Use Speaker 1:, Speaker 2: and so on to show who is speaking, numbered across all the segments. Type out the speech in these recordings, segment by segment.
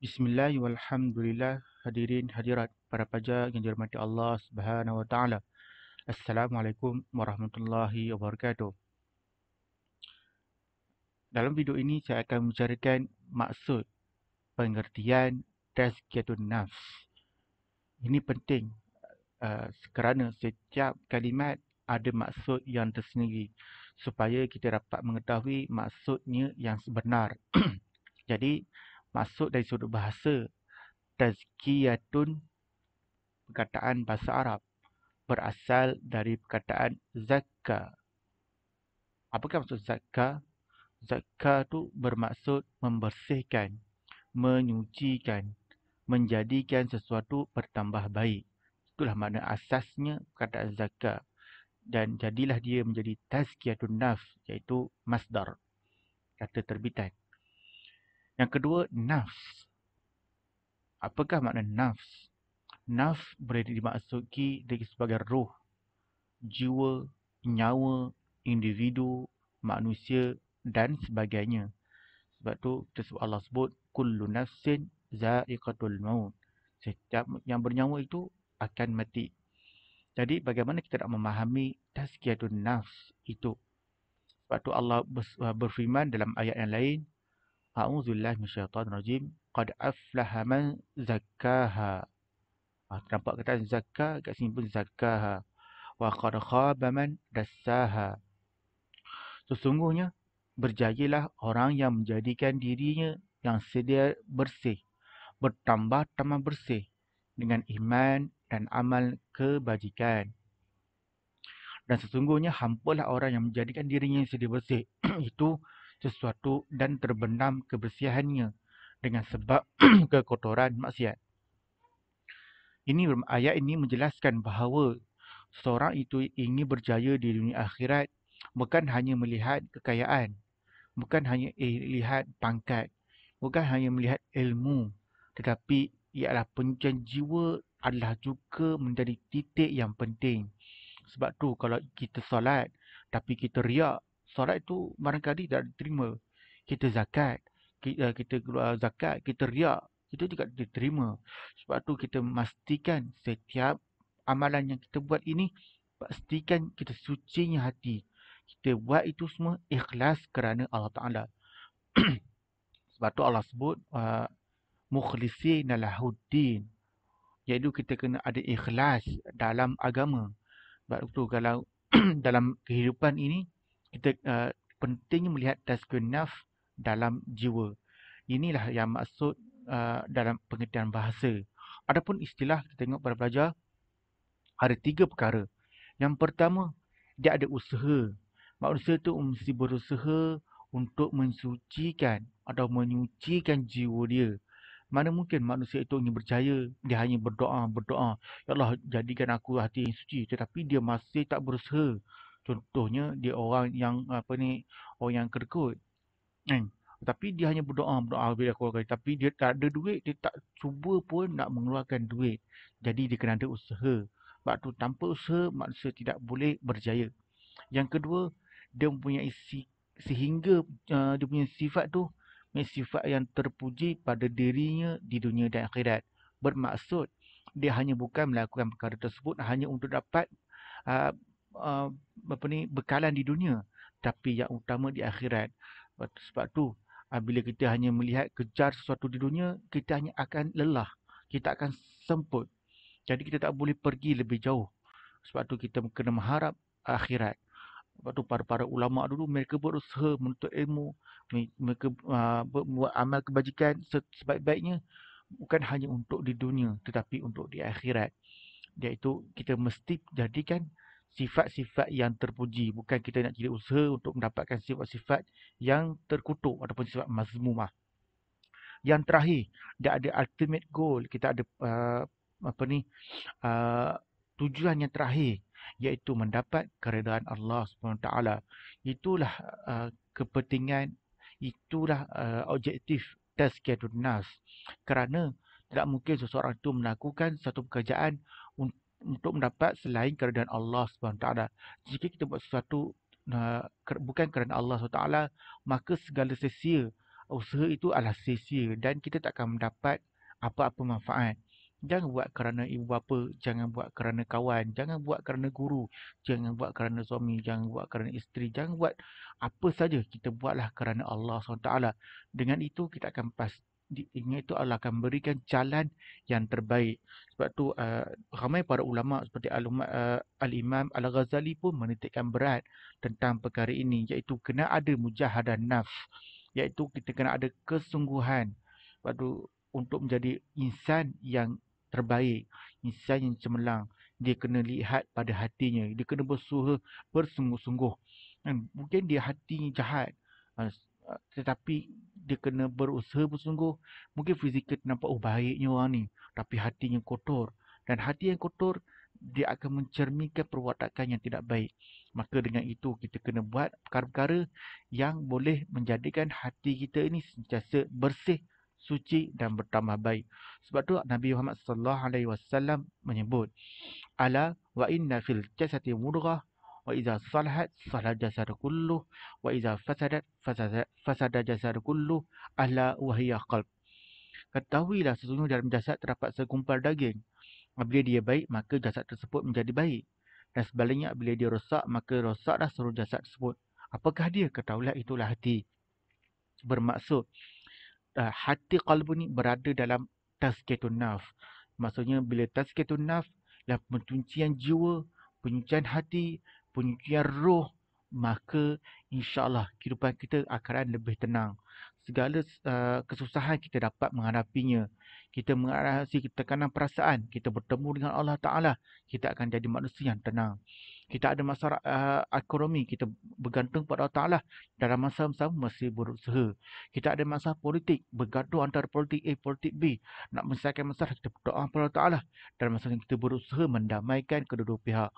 Speaker 1: Bismillah walhamdulillah, hadirin hadirat para pelajar yang dirahmati Allah Subhanahu wa taala. Assalamualaikum warahmatullahi wabarakatuh. Dalam video ini saya akan membicarakan maksud pengertian tazkiyatun nafs. Ini penting kerana setiap kalimat ada maksud yang tersendiri supaya kita dapat mengetahui maksudnya yang sebenar. Jadi maksud dari sudut bahasa tazkiyatun, perkataan bahasa Arab, berasal dari perkataan zakka. Apakah maksud zakka? Zakka tu bermaksud membersihkan, menyucikan, menjadikan sesuatu bertambah baik. Itulah makna asasnya perkataan zakka. Dan jadilah dia menjadi tazkiyatun nafs, iaitu masdar, kata terbitan. Yang kedua, nafs. Apakah makna nafs? Nafs boleh dimaksudkan sebagai roh, jiwa, nyawa, individu, manusia dan sebagainya. Sebab tu Allah sebut kullu nafsin za'iqatul maut. Setiap yang bernyawa itu akan mati. Jadi bagaimana kita nak memahami tazkiyatun nafs itu? Sebab tu Allah berfirman dalam ayat yang lain, A'udzubillahi minasyaitonir rajim, qad aflaha man zakkaha. Nampak kata zakka kat sini pun zakkaha. Wa qad khaba man dassaha. Sesungguhnya berjayalah orang yang menjadikan dirinya yang sedia bersih, bertambah-tambah bersih dengan iman dan amal kebajikan. Dan sesungguhnya hampalah orang yang menjadikan dirinya yang sedia bersih itu sesuatu dan terbenam kebersihannya dengan sebab kekotoran maksiat. Ayat ini menjelaskan bahawa seorang itu ingin berjaya di dunia akhirat bukan hanya melihat kekayaan, bukan hanya lihat pangkat, bukan hanya melihat ilmu, tetapi ialah penyucian jiwa adalah juga menjadi titik yang penting. Sebab tu kalau kita solat tapi kita riak, solat itu barangkali tak diterima. Kita zakat, kita keluar zakat, kita riak, itu juga diterima. Sebab tu kita memastikan setiap amalan yang kita buat ini, pastikan kita sucinya hati. Kita buat itu semua ikhlas kerana Allah Ta'ala. Sebab tu Allah sebut mukhlisina lahuddin, iaitu kita kena ada ikhlas dalam agama. Sebab tu kalau dalam kehidupan ini kita pentingnya melihat tazkiyatun nafs dalam jiwa. Inilah yang maksud dalam pengertian bahasa. Adapun istilah, kita tengok para pelajar, ada 3 perkara. Yang pertama, dia ada usaha. Manusia tu mesti berusaha untuk mensucikan atau menyucikan jiwa dia. Mana mungkin manusia itu ingin berjaya, dia hanya berdoa, ya Allah jadikan aku hati yang suci, tetapi dia masih tak berusaha. Contohnya dia orang yang orang yang kedekut. Tapi dia hanya berdoa bila keluarkan, tapi dia tak ada duit, dia tak cuba pun nak mengeluarkan duit. Jadi dia kena ada usaha. Sebab tu tanpa usaha manusia tidak boleh berjaya. Yang kedua, dia mempunyai sehingga dia punya sifat tu sifat yang terpuji pada dirinya di dunia dan akhirat. Bermaksud dia hanya bukan melakukan perkara tersebut hanya untuk dapat uh, uh, bekalan di dunia, tapi yang utama di akhirat. Sebab tu bila kita hanya melihat kejar sesuatu di dunia, kita hanya akan lelah, kita akan semput. Jadi kita tak boleh pergi lebih jauh. Sebab tu kita kena mengharap akhirat. Sebab tu para ulama dulu mereka berusaha menuntut ilmu, mereka buat amal kebajikan sebaik-baiknya, bukan hanya untuk di dunia tetapi untuk di akhirat. Iaitu kita mesti jadikan sifat-sifat yang terpuji, bukan kita nak jadi usaha untuk mendapatkan sifat-sifat yang terkutuk ataupun sifat mazmumah. Yang terakhir, dia ada ultimate goal, kita ada tujuan yang terakhir, iaitu mendapat keredaan Allah SWT. Itulah kepentingan, itulah objektif tazkiyatun nafs. Kerana tidak mungkin seseorang itu melakukan satu pekerjaan untuk mendapat selain keredaan Allah SWT. Jika kita buat sesuatu bukan kerana Allah SWT, maka segala sia-sia usaha itu adalah sia-sia dan kita tak akan mendapat apa-apa manfaat. Jangan buat kerana ibu bapa, jangan buat kerana kawan, jangan buat kerana guru, jangan buat kerana suami, jangan buat kerana isteri, jangan buat apa saja. Kita buatlah kerana Allah SWT. Dengan itu kita akan dengan itu Allah akan berikan jalan yang terbaik. Sebab tu ramai para ulama seperti Al-Imam Al-Ghazali pun menitikkan berat tentang perkara ini, iaitu kena ada mujahadah nafs, iaitu kita kena ada kesungguhan waktu untuk menjadi insan yang terbaik, insan yang cemerlang. Dia kena lihat pada hatinya, dia kena bersungguh-sungguh. Mungkin dia hatinya jahat, tetapi dia kena berusaha bersungguh. Mungkin fizikal nampak baiknya orang ni, tapi hatinya kotor. Dan hati yang kotor, dia akan mencerminkan perwatakan yang tidak baik. Maka dengan itu kita kena buat perkara-perkara yang boleh menjadikan hati kita ini sentiasa bersih, suci dan bertambah baik. Sebab tu Nabi Muhammad sallallahu alaihi wasallam menyebut, ala wa inna fil jasadi mudghah wa idza salahat salaha jasadu kulluh wa idza fasadat fasada jasadu kulluh ala wa hiya qalb. Ketahuilah sesungguhnya dalam jasad terdapat segumpal daging. Apabila dia baik, maka jasad tersebut menjadi baik. Dan sebaliknya, apabila dia rosak, maka rosaklah seluruh jasad tersebut. Apakah dia? Ketahuilah itulah hati. Bermaksud, hati qalbu ni berada dalam tazkiyatun nafs. Maksudnya, bila tazkiyatun nafs, lah pencucian jiwa, penyucian hati, penyucian roh, maka insya-Allah kehidupan kita akan lebih tenang. Segala kesusahan kita dapat menghadapinya. Kita mengatasi tekanan perasaan, kita bertemu dengan Allah Ta'ala, kita akan jadi manusia yang tenang. Kita ada masalah ekonomi, kita bergantung pada Allah Ta'ala. Dalam masa sama masih berusaha. Kita ada masalah politik, bergaduh antara politik A, politik B. Nak menyelesaikan masalah, kita berdoa kepada Allah Ta'ala. Dalam masa kita berusaha mendamaikan kedua-dua pihak.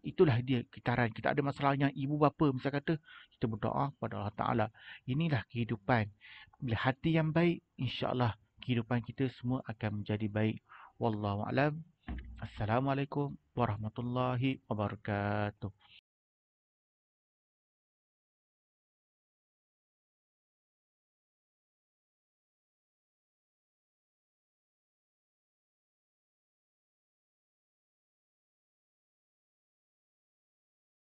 Speaker 1: Itulah dia kitaran. Kita ada masalah yang ibu bapa, misalnya kata, kita berdoa kepada Allah Ta'ala. Inilah kehidupan. Bila hati yang baik, insya-Allah kehidupan kita semua akan menjadi baik. Wallahu a'lam. Assalamualaikum warahmatullahi wabarakatuh.